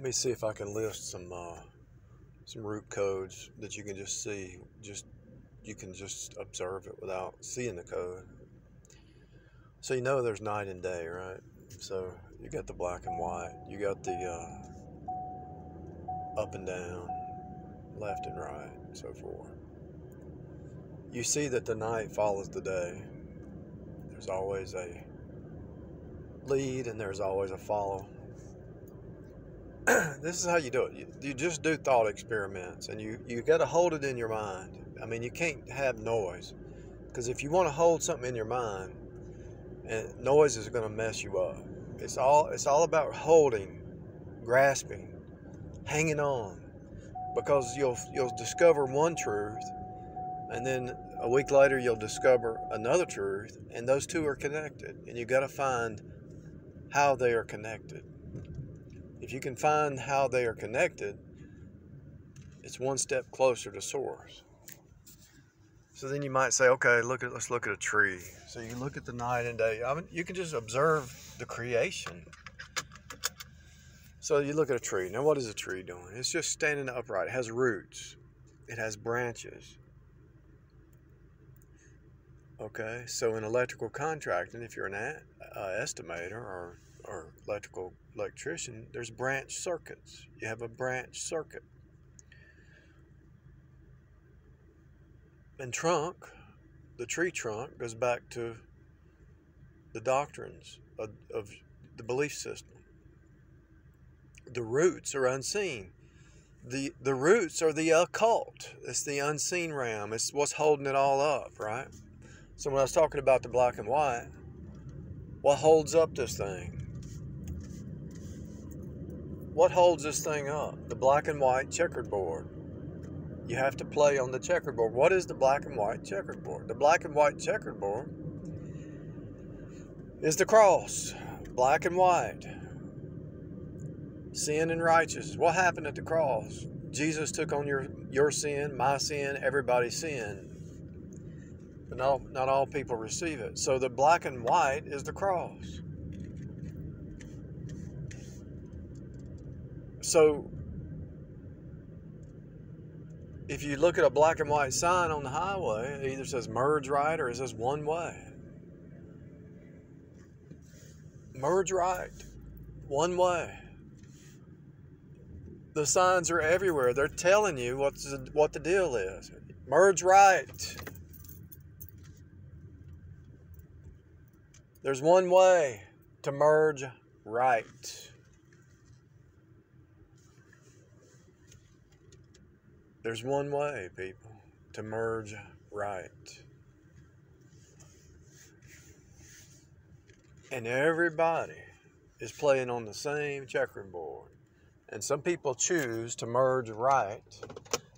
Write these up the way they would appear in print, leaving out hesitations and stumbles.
Let me see if I can list some root codes that you can just see. You can just observe it without seeing the code. So you know there's night and day, right? So you got the black and white. You got the up and down, left and right, and so forth. You see that the night follows the day. There's always a lead and there's always a follow. This is how you do it. You just do thought experiments, and you got to hold it in your mind. I mean, you can't have noise, because if you want to hold something in your mind, and noise is going to mess you up. It's all about holding, grasping, hanging on, because you'll discover one truth, and then a week later you'll discover another truth, and those two are connected, and you got to find how they are connected. If you can find how they are connected, it's one step closer to source. So then you might say, okay, let's look at a tree. So you look at the night and day. I mean, you can just observe the creation. So you look at a tree. Now, what is a tree doing? It's just standing upright. It has roots. It has branches. Okay, so in electrical contracting, if you're an estimator or electrician, there's branch circuits. You have a branch circuit. And the tree trunk goes back to the doctrines of the belief system. The roots are unseen. The roots are the occult. It's the unseen realm. It's what's holding it all up, right? So when I was talking about the black and white, what holds up this thing? What holds this thing up? The black and white checkerboard. You have to play on the checkerboard. What is the black and white checkerboard? The black and white checkerboard is the cross. Black and white. Sin and righteousness. What happened at the cross? Jesus took on your sin, my sin, everybody's sin. But not all people receive it. So the black and white is the cross. So if you look at a black and white sign on the highway, it either says merge right or it says one way. Merge right. One way. The signs are everywhere. They're telling you what the deal is. Merge right. There's one way to merge right. There's one way, people, to merge right. And everybody is playing on the same checkerboard. And some people choose to merge right,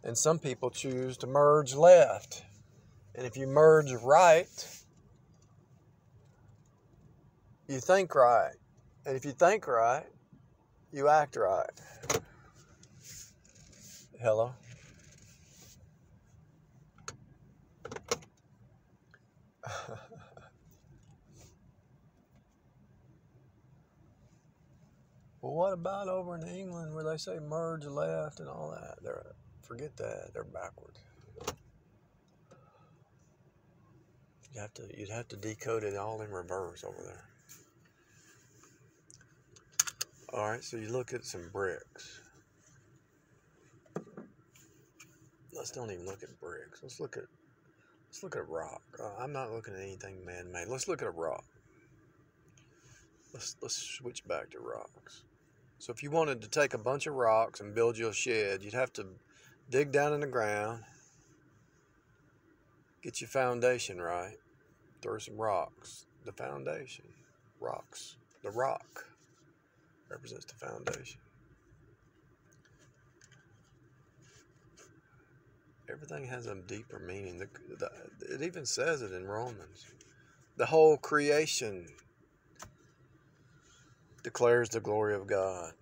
and some people choose to merge left. And if you merge right, you think right. And if you think right, you act right. Hello? Well, what about over in England where they say merge left and all that? Forget that. They're backwards. You'd have to decode it all in reverse over there. All right, so you look at some bricks. Let's don't even look at bricks. Let's look at rock. I'm not looking at anything man-made. Let's look at a rock. Let's switch back to rocks. So if you wanted to take a bunch of rocks and build you a shed, you'd have to dig down in the ground, get your foundation right, throw some rocks. The foundation, rocks. The rock represents the foundation. Everything has a deeper meaning. It even says it in Romans. The whole creation declares the glory of God.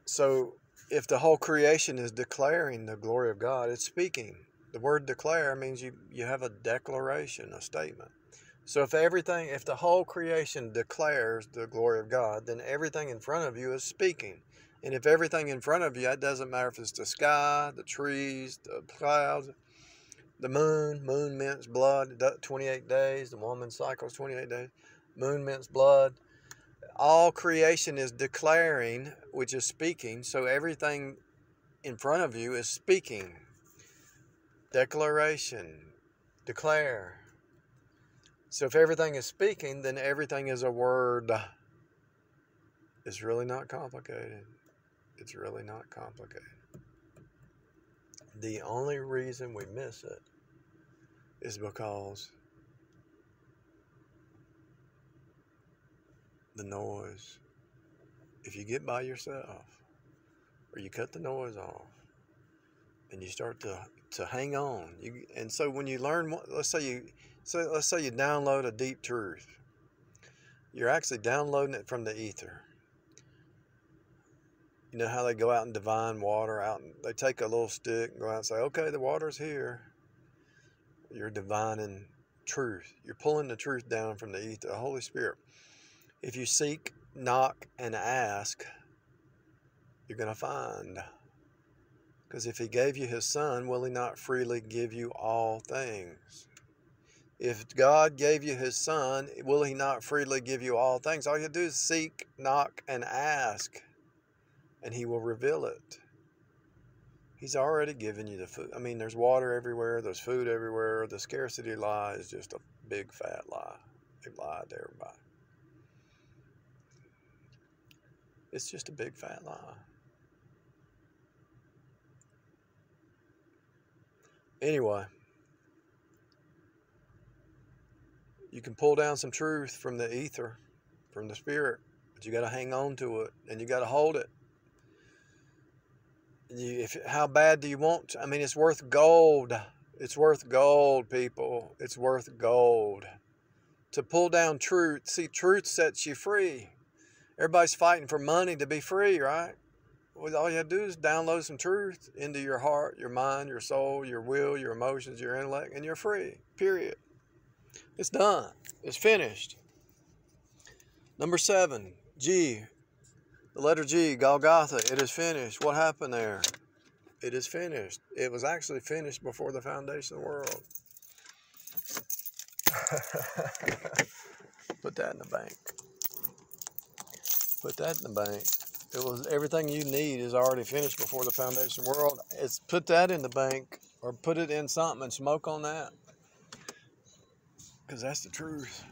So if the whole creation is declaring the glory of God, it's speaking. The word declare means you have a declaration, a statement. So if the whole creation declares the glory of God, then everything in front of you is speaking. And if everything in front of you, it doesn't matter if it's the sky, the trees, the clouds, the moon. Moon mints blood, 28 days. The woman's cycle is 28 days. Moon mints blood. All creation is declaring, which is speaking. So everything in front of you is speaking. Declaration. Declare. So if everything is speaking, then everything is a word. It's really not complicated. It's really not complicated. The only reason we miss it is because the noise. If you get by yourself, or you cut the noise off, and you start to hang on, and so when you learn, let's say you download a deep truth, you're actually downloading it from the ether. You know how they go out and divine water out, and they take a little stick and go out and say, okay, the water's here. You're divining truth. You're pulling the truth down from the ether, the Holy Spirit. If you seek, knock, and ask, you're going to find. Because if he gave you his son, will he not freely give you all things? If God gave you his son, will he not freely give you all things? All you do is seek, knock, and ask, and he will reveal it. He's already given you the food. I mean, there's water everywhere. There's food everywhere. The scarcity lie is just a big, fat lie. They lied to everybody. It's just a big, fat lie. Anyway, you can pull down some truth from the ether, from the spirit, but you got to hang on to it, and you got to hold it. How bad do you want? I mean, it's worth gold. It's worth gold, people. It's worth gold. To pull down truth. See, truth sets you free. Everybody's fighting for money to be free, right? Well, all you have to do is download some truth into your heart, your mind, your soul, your will, your emotions, your intellect, and you're free. Period. It's done. It's finished. Number 7, G. The letter G, Golgotha. It is finished. What happened there? It is finished. It was actually finished before the foundation of the world. Put that in the bank. Put that in the bank. It was everything you need is already finished before the foundation of the world. It's put that in the bank, or put it in something and smoke on that. Because that's the truth.